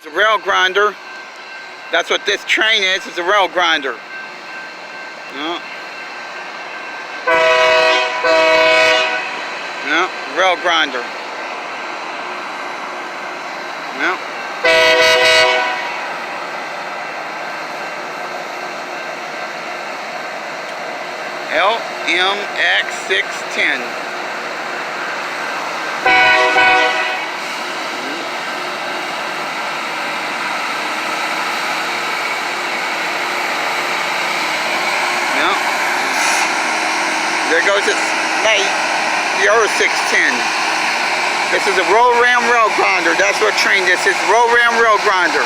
It's a rail grinder. That's what this train is. It's a rail grinder. No. No, rail grinder. No. LMX610. There goes its mate, the other 610. This is a LORAM rail grinder. That's what train this is. LORAM rail grinder.